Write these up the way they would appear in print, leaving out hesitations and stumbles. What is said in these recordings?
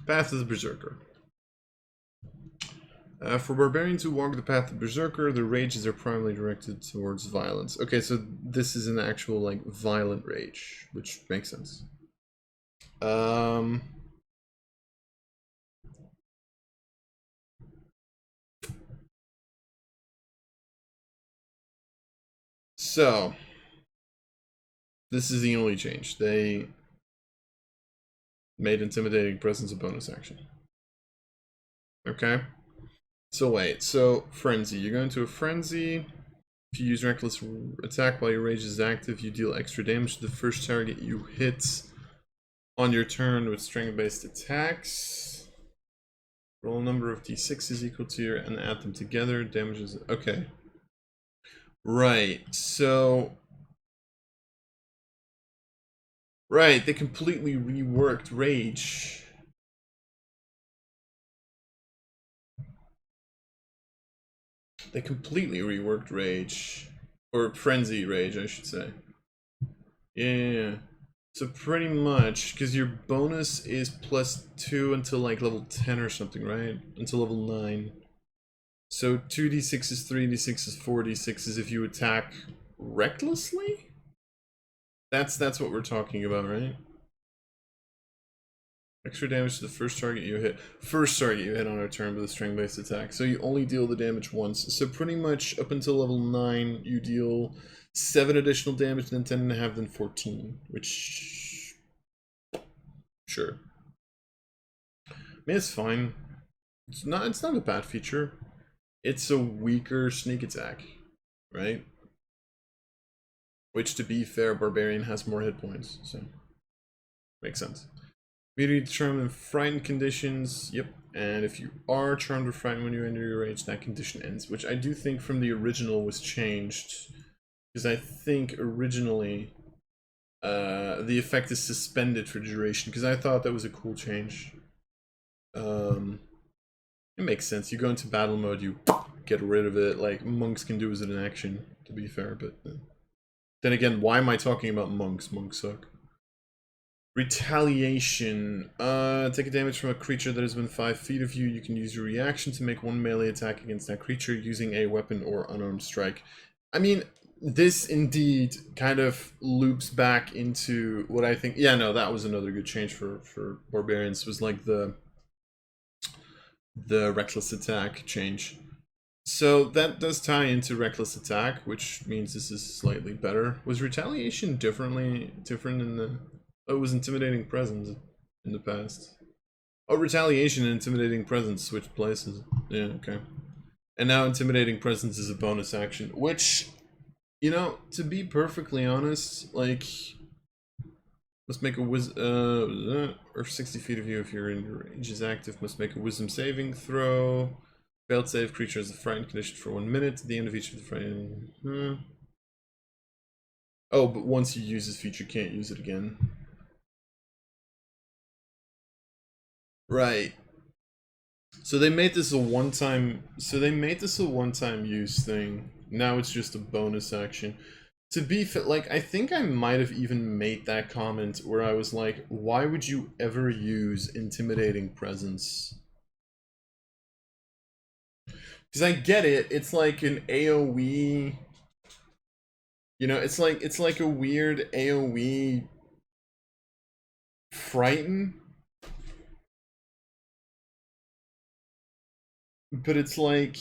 Path of the Berserker. For barbarians who walk the path of Berserker, their rages are primarily directed towards violence. Okay, so this is an actual, like, violent rage, which makes sense. So, this is the only change. They made Intimidating Presence a bonus action. Okay? So wait, so Frenzy. You go into a Frenzy. If you use Reckless Attack while your rage is active, you deal extra damage to the first target you hit on your turn with strength-based attacks. Roll a number of d6s equal to your and add them together. Damages. Okay. Right, so... Right, they completely reworked Rage. They completely reworked Rage. Or Frenzy Rage, I should say. Yeah. So pretty much, because your bonus is +2 until like level 10 or something, right? Until level 9. So 2d6 is 3d6 is 4d6 is if you attack recklessly? That's what we're talking about, right? Extra damage to the first target you hit. First target you hit on a turn with a string-based attack. So you only deal the damage once. So pretty much up until level 9, you deal 7 additional damage, then 10.5, then 14. Which... Sure. I mean, it's fine. It's not a bad feature. It's a weaker sneak attack, right? Which, to be fair, Barbarian has more hit points, so... Makes sense. Immediately charmed in frightened conditions, yep. And if you are charmed or frightened when you enter your rage, that condition ends. Which I do think from the original was changed. Because I think originally the effect is suspended for duration. Because I thought that was a cool change. It makes sense. You go into battle mode, you get rid of it. Like monks can do as an action, to be fair. But then again, why am I talking about monks? Monks suck. Retaliation. Take a damage from a creature that is within 5 feet of you. You can use your reaction to make one melee attack against that creature using a weapon or unarmed strike. I mean, this indeed kind of loops back into what I think... Yeah, no, that was another good change for Barbarians. Was like the Reckless Attack change. So that does tie into Reckless Attack, which means this is slightly better. Was Retaliation different in the... Oh, it was Intimidating Presence in the past. Oh, Retaliation and Intimidating Presence switched places. Yeah, okay. And now Intimidating Presence is a bonus action, which, you know, to be perfectly honest, like, must make a or 60 feet of you if your range is active, must make a wisdom saving throw. Failed save, creature has a frightened condition for 1 minute. At the end of each of the frightened... Oh, but once you use this feature, can't use it again. Right. So they made this a one-time use thing. Now it's just a bonus action. To be fit, like, I think I might have even made that comment where I was like, why would you ever use Intimidating Presence? Because I get it, it's like an AoE, you know, it's like a weird AoE frighten. But it's like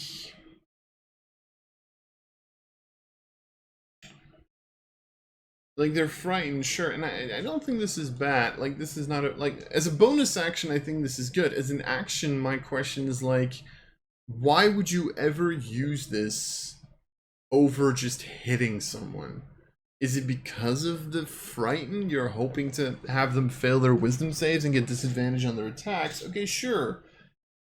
they're frightened, sure, and I don't think this is bad. Like, this is not a, like, as a bonus action I think this is good. As an action, my question is like, why would you ever use this over just hitting someone? Is it because of the frighten? You're hoping to have them fail their wisdom saves and get disadvantage on their attacks? Okay, sure.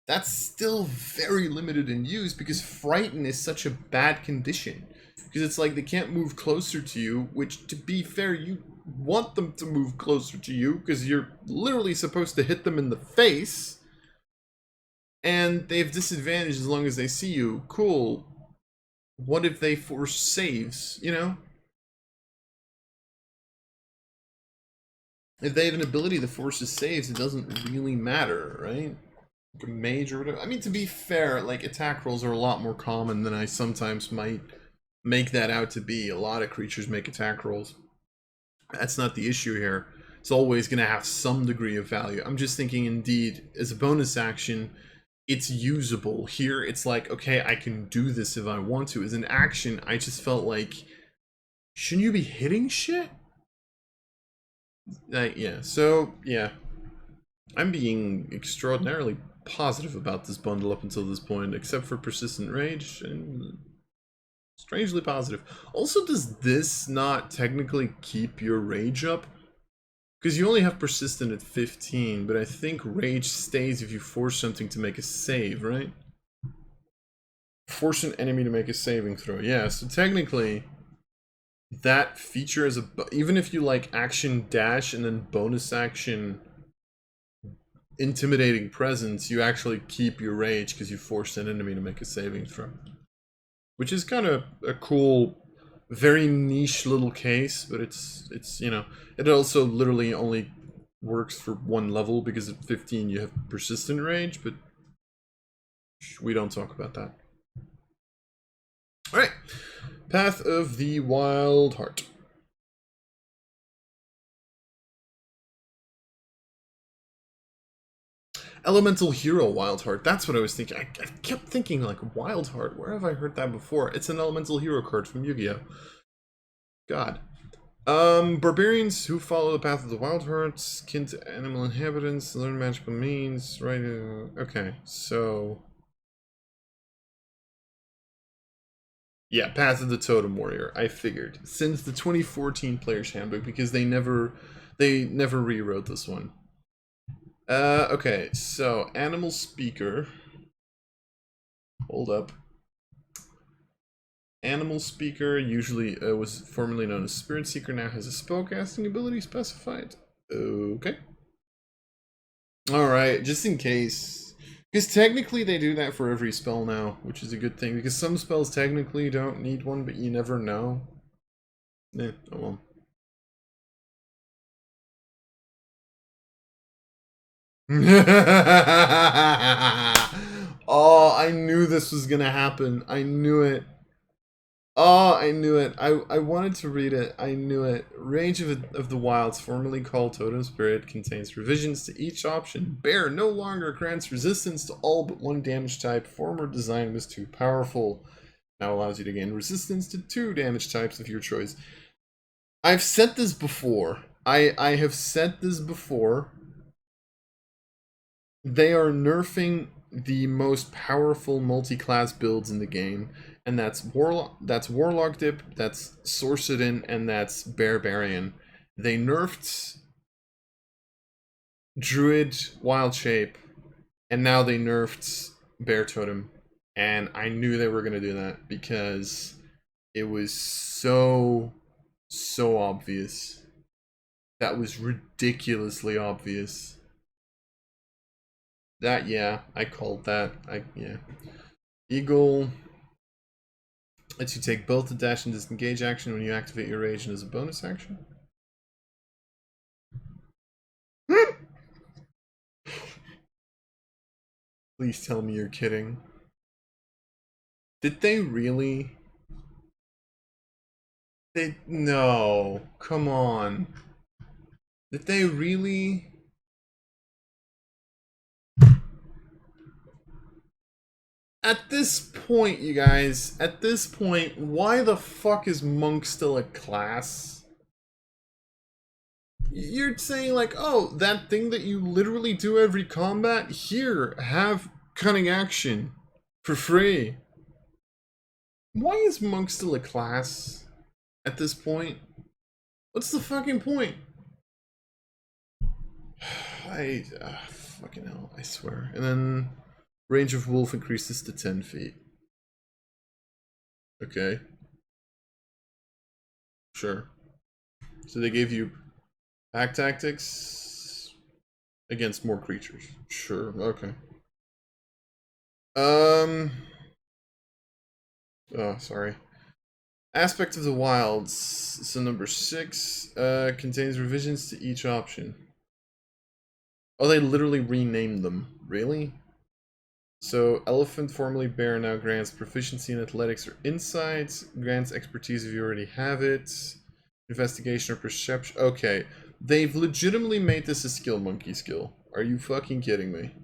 That's still very limited in use because frighten is such a bad condition. Because it's like they can't move closer to you, which, to be fair, you want them to move closer to you because you're literally supposed to hit them in the face. And they have disadvantage as long as they see you. Cool. What if they force saves, you know? if they have an ability that forces saves, it doesn't really matter, right? Like a mage or whatever. I mean, to be fair, like attack rolls are a lot more common than I sometimes might make that out to be. A lot of creatures make attack rolls. That's not the issue here. It's always going to have some degree of value. I'm just thinking, indeed, as a bonus action, it's usable. Here, it's like, okay, I can do this if I want to. As an action, I just felt like, shouldn't you be hitting shit? Yeah, so, yeah. I'm being extraordinarily positive about this bundle up until this point, except for Persistent Rage, and strangely positive. Also, does this not technically keep your rage up? Because you only have Persistent at 15, but I think rage stays if you force something to make a save, right? Force an enemy to make a saving throw. Yeah, so technically, that feature is even if you like action dash and then bonus action intimidating presence, you actually keep your rage because you forced an enemy to make a saving throw. Which is kind of a cool, very niche little case, but it's you know, it also literally only works for one level because at 15 you have persistent rage, but we don't talk about that. Alright, Path of the Wild Heart. Elemental Hero Wild Heart. That's what I was thinking. I kept thinking, like, Wild Heart. Where have I heard that before? It's an Elemental Hero card from Yu-Gi-Oh! God. Barbarians who follow the path of the Wild Hearts, kin to animal inhabitants, learn magical means, right? Okay, so... Yeah, Path of the Totem Warrior, I figured. Since the 2014 Player's Handbook, because they never rewrote this one. Okay, so Animal Speaker. Hold up. Animal Speaker usually was formerly known as Spirit Seeker, now has a spellcasting ability specified. Okay. Alright, just in case. Because technically they do that for every spell now, which is a good thing. Because some spells technically don't need one, but you never know. Oh well. Oh, I knew this was gonna happen. I knew it. Oh, I knew it. I wanted to read it. I knew it. Range of the Wilds, formerly called Totem Spirit, contains revisions to each option. Bear no longer grants resistance to all but one damage type. Former design was too powerful. Now allows you to gain resistance to 2 damage types of your choice. I've said this before. I have said this before. They are nerfing the most powerful multi-class builds in the game, and that's Warlock Dip, that's Sorcerin, and that's Barbarian. They nerfed Druid Wild Shape, and now they nerfed Bear Totem. And I knew they were going to do that because it was so obvious. That was ridiculously obvious. That, yeah, I called that. Yeah. Eagle lets you take both the dash and disengage action when you activate your rage and as a bonus action. Please tell me you're kidding. Did they really? No, come on. Did they really? At this point, you guys, at this point, why the fuck is Monk still a class? You're saying like, oh, that thing that you literally do every combat? Here, have cunning action for free. Why is Monk still a class at this point? What's the fucking point? Fucking hell, I swear. And then range of wolf increases to 10 feet. Okay. Sure. So they gave you pack tactics against more creatures. Sure, okay. Oh, sorry. Aspect of the Wilds. So number 6 contains revisions to each option. Oh, they literally renamed them. Really? So elephant, formerly bear, now grants proficiency in athletics or insights. Grants expertise if you already have it. Investigation or perception. Okay. They've legitimately made this a skill monkey skill. Are you fucking kidding me?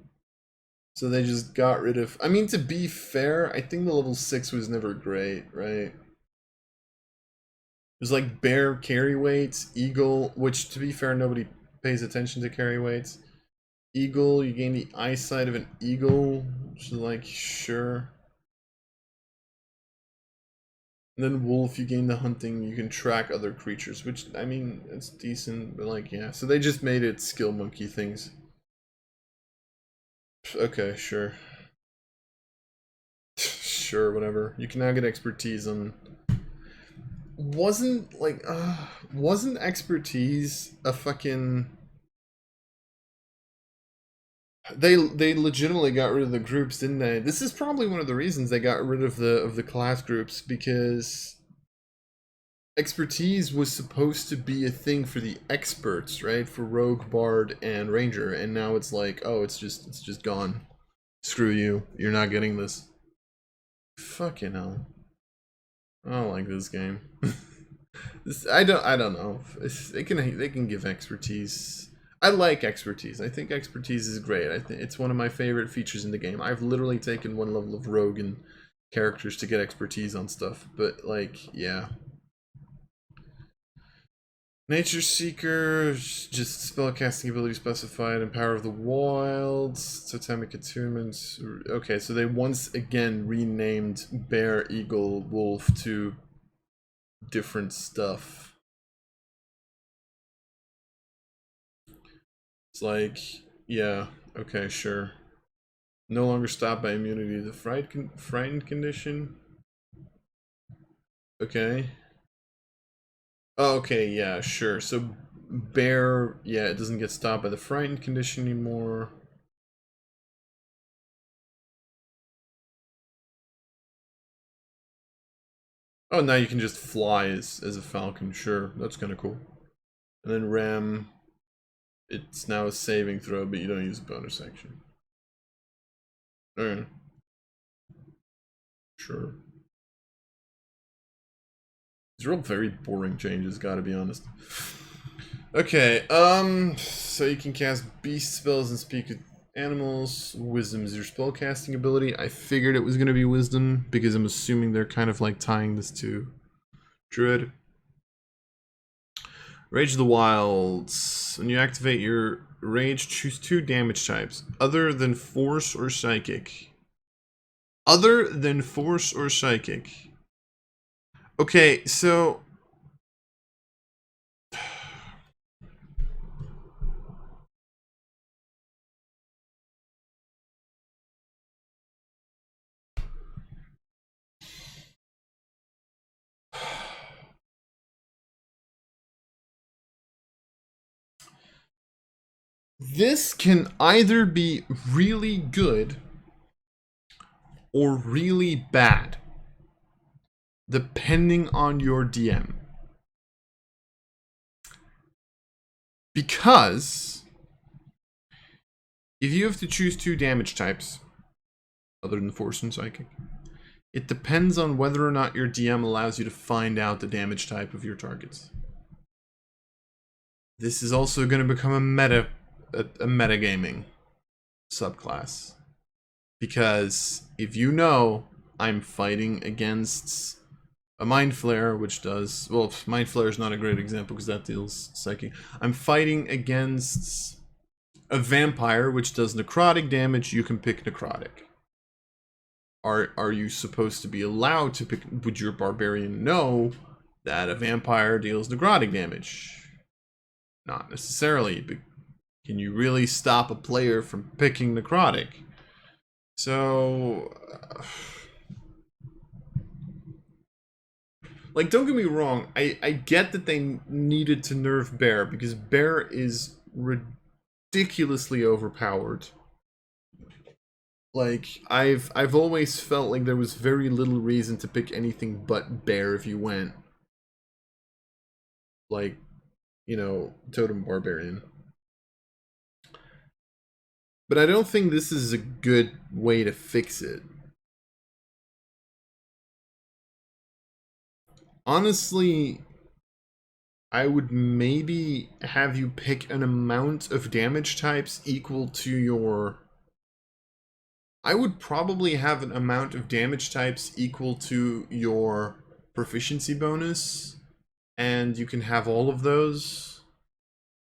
So they just got rid of... I mean, to be fair, I think the level 6 was never great, right? It was like bear carry weights, eagle, which to be fair, nobody pays attention to carry weights. Eagle, you gain the eyesight of an eagle, which is like, sure. And then wolf, you gain the hunting, you can track other creatures, which, I mean, it's decent, but like, yeah. So they just made it skill monkey things. Okay, sure. Sure, whatever. You can now get expertise on... Wasn't expertise a fucking... They legitimately got rid of the groups, didn't they? This is probably one of the reasons they got rid of the class groups, because expertise was supposed to be a thing for the experts, right? For rogue, bard, and ranger, and now it's like, oh, it's just gone. Screw you. You're not getting this. Fucking hell. I don't like this game. I don't know. They can give expertise. I like expertise. I think expertise is great. I think it's one of my favorite features in the game. I've literally taken one level of rogue and characters to get expertise on stuff, but like, yeah. Nature Seeker, just spellcasting ability specified, and Power of the Wilds, totemic attunements. Okay, so they once again renamed Bear, Eagle, Wolf to different stuff. It's like, yeah, okay, sure. No longer stopped by immunity to the frightened condition. Okay. Oh, okay, yeah, sure. So bear, yeah, it doesn't get stopped by the frightened condition anymore. Oh, now you can just fly as a falcon, sure. That's kind of cool. And then ram, it's now a saving throw, but you don't use a bonus action. Alright. Sure. These are all very boring changes, gotta be honest. Okay, so you can cast beast spells and speak with animals. Wisdom is your spellcasting ability. I figured it was gonna be wisdom, because I'm assuming they're kind of like tying this to druid. Rage of the Wilds. When you activate your rage, choose 2 damage types, other than force or psychic. Other than force or psychic. Okay, so... This can either be really good or really bad, depending on your DM. Because if you have to choose 2 damage types, other than force and psychic, it depends on whether or not your DM allows you to find out the damage type of your targets. This is also going to become a metagaming subclass. Because if you know I'm fighting against a Mind Flare, which does... Well, Mind Flare is not a great example because that deals psychic. I'm fighting against a vampire, which does necrotic damage. You can pick necrotic. Are you supposed to be allowed to pick... Would your barbarian know that a vampire deals necrotic damage? Not necessarily, but can you really stop a player from picking necrotic? So... like, don't get me wrong, I get that they needed to nerf Bear, because Bear is ridiculously overpowered. Like, I've always felt like there was very little reason to pick anything but bear if you went, like, you know, totem barbarian. But I don't think this is a good way to fix it. Honestly, I would maybe have you pick an amount of damage types equal to your... I would probably have an amount of damage types equal to your proficiency bonus, and you can have all of those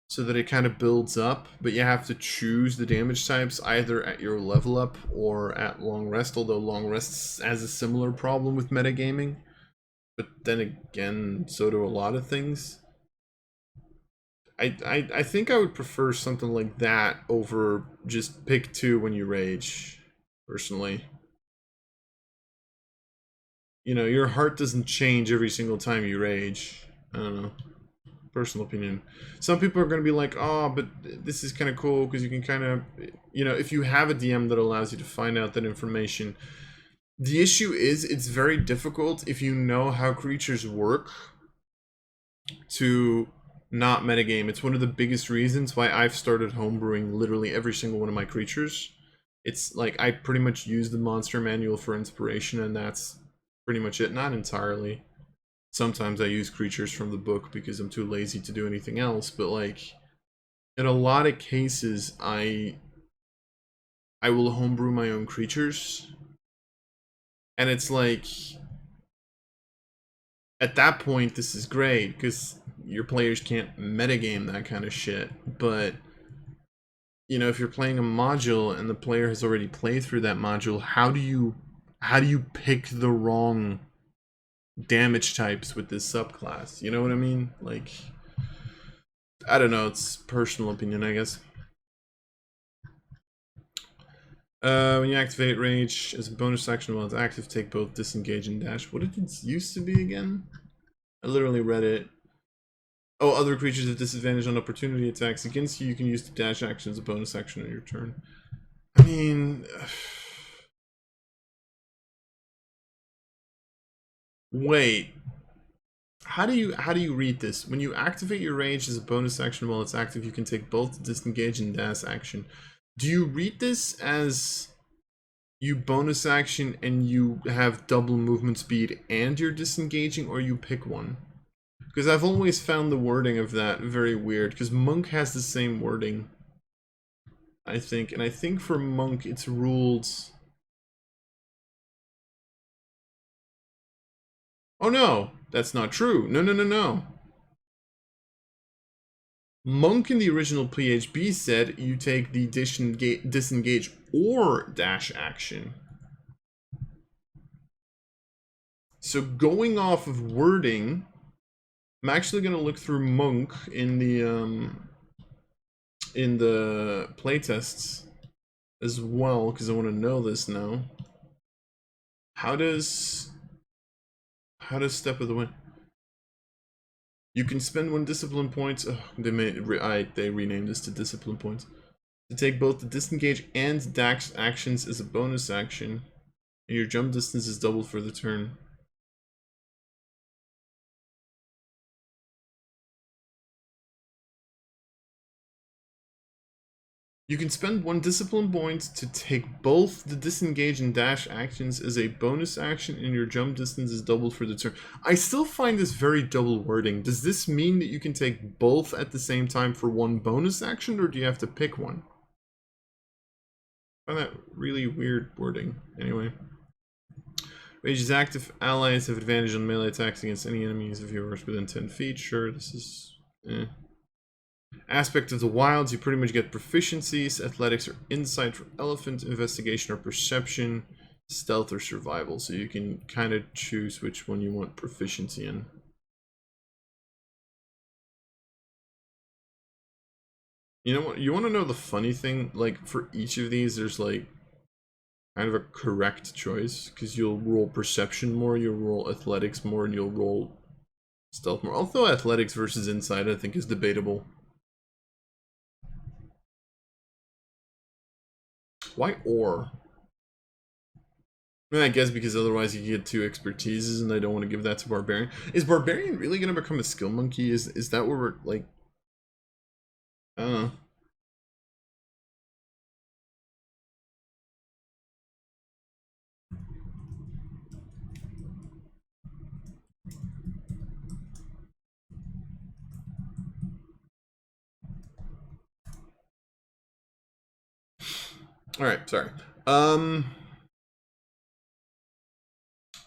so that it kind of builds up, but you have to choose the damage types either at your level up or at long rest, although long rest has a similar problem with metagaming. But then again, so do a lot of things. I think I would prefer something like that over just pick 2 when you rage, personally. You know, your heart doesn't change every single time you rage. I don't know. Personal opinion. Some people are going to be like, oh, but this is kind of cool because you can kind of, you know, if you have a DM that allows you to find out that information. The issue is it's very difficult if you know how creatures work to not metagame. It's one of the biggest reasons why I've started homebrewing literally every single one of my creatures. It's like I pretty much use the monster manual for inspiration, and that's pretty much it. Not entirely. Sometimes I use creatures from the book because I'm too lazy to do anything else, but like in a lot of cases I will homebrew my own creatures. And it's like at that point this is great because your players can't metagame that kind of shit, but you know, if you're playing a module and the player has already played through that module, how do you pick the wrong damage types with this subclass? You know what I mean? Like, I don't know, it's personal opinion, I guess. When you activate Rage as a bonus action while it's active, take both Disengage and Dash. What did it used to be again? I literally read it. Oh, other creatures have disadvantage on opportunity attacks against you. You can use the dash action as a bonus action on your turn. I mean... Wait. How do you read this? When you activate your rage as a bonus action while it's active, you can take both disengage and dash action. Do you read this as you bonus action and you have double movement speed and you're disengaging, or you pick one? Because I've always found the wording of that very weird, because Monk has the same wording, I think, and I think for Monk it's ruled... Oh no, that's not true. No. Monk in the original PHB said you take the disengage or dash action. So going off of wording, I'm actually going to look through Monk in the playtests as well, because I want to know this now. How does Step of the Wind? You can spend 1 discipline point. Oh, they renamed this to discipline points to take both the disengage and dash actions as a bonus action, and your jump distance is doubled for the turn. You can spend 1 discipline point to take both the disengage and dash actions as a bonus action, and your jump distance is doubled for the turn. I still find this very double wording. Does this mean that you can take both at the same time for 1 bonus action, or do you have to pick one? I find that really weird wording. Anyway. Rage is active. Allies have advantage on melee attacks against any enemies of yours within 10 feet. Sure, this is... Aspect of the wilds, you pretty much get proficiencies. Athletics or insight for elephant, investigation or perception, stealth or survival. So you can kind of choose which one you want proficiency in. You know what? You want to know the funny thing? Like, for each of these, there's like kind of a correct choice, because you'll roll perception more, you'll roll athletics more, and you'll roll stealth more. Although athletics versus insight, I think, is debatable. Why or? I guess because otherwise you get two expertises, and I don't want to give that to Barbarian. Is Barbarian really gonna become a skill monkey? Is that what we're like? I don't know. All right, sorry.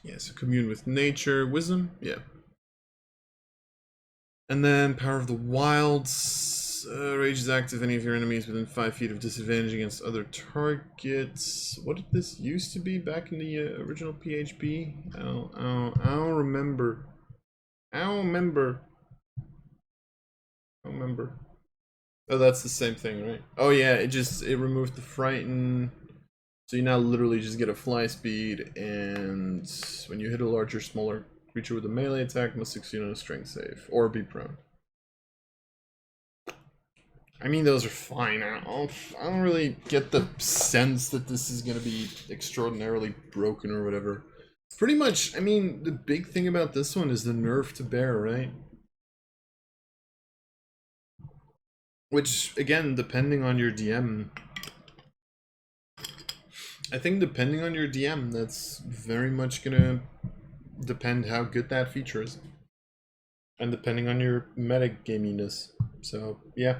Yeah, so commune with nature, wisdom, yeah. And then Power of the Wilds. Rage is active any of your enemies within 5 feet of disadvantage against other targets. What did this used to be back in the original PHB? I don't remember. I don't remember. I don't remember. Oh, that's the same thing, right? Oh yeah, it removed the frighten. So you now literally just get a fly speed, and when you hit a larger, smaller creature with a melee attack, must succeed on a strength save or be prone. I mean, those are fine. I don't really get the sense that this is going to be extraordinarily broken or whatever. Pretty much, I mean, the big thing about this one is the nerf to bear, right? Which, again, depending on your DM, I think depending on your DM, that's very much going to depend how good that feature is. And depending on your metagaminess. So, yeah.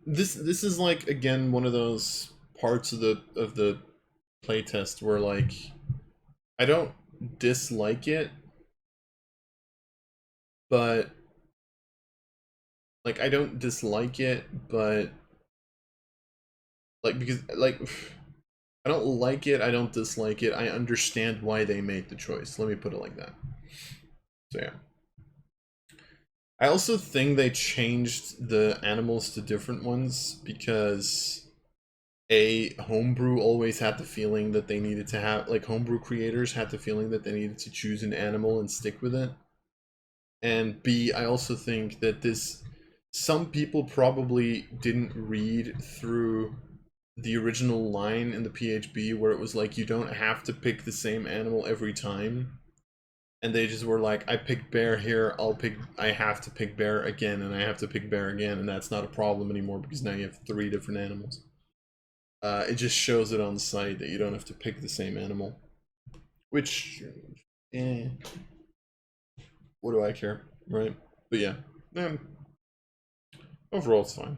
This is like, again, one of those parts of the playtest where, like, I don't dislike it, but like I don't dislike it, but like because like I don't like it, I don't dislike it. I understand why they made the choice. Let me put it like that. So yeah. I also think they changed the animals to different ones because homebrew always had the feeling that they needed to have, like, homebrew creators had the feeling that they needed to choose an animal and stick with it. And B, I also think that some people probably didn't read through the original line in the PHB where it was like, you don't have to pick the same animal every time. And they just were like, I picked bear here, I have to pick bear again, and I have to pick bear again, and that's not a problem anymore because now you have 3 different animals. It just shows it on the site that you don't have to pick the same animal. Which, eh, what do I care, right? But yeah, overall it's fine.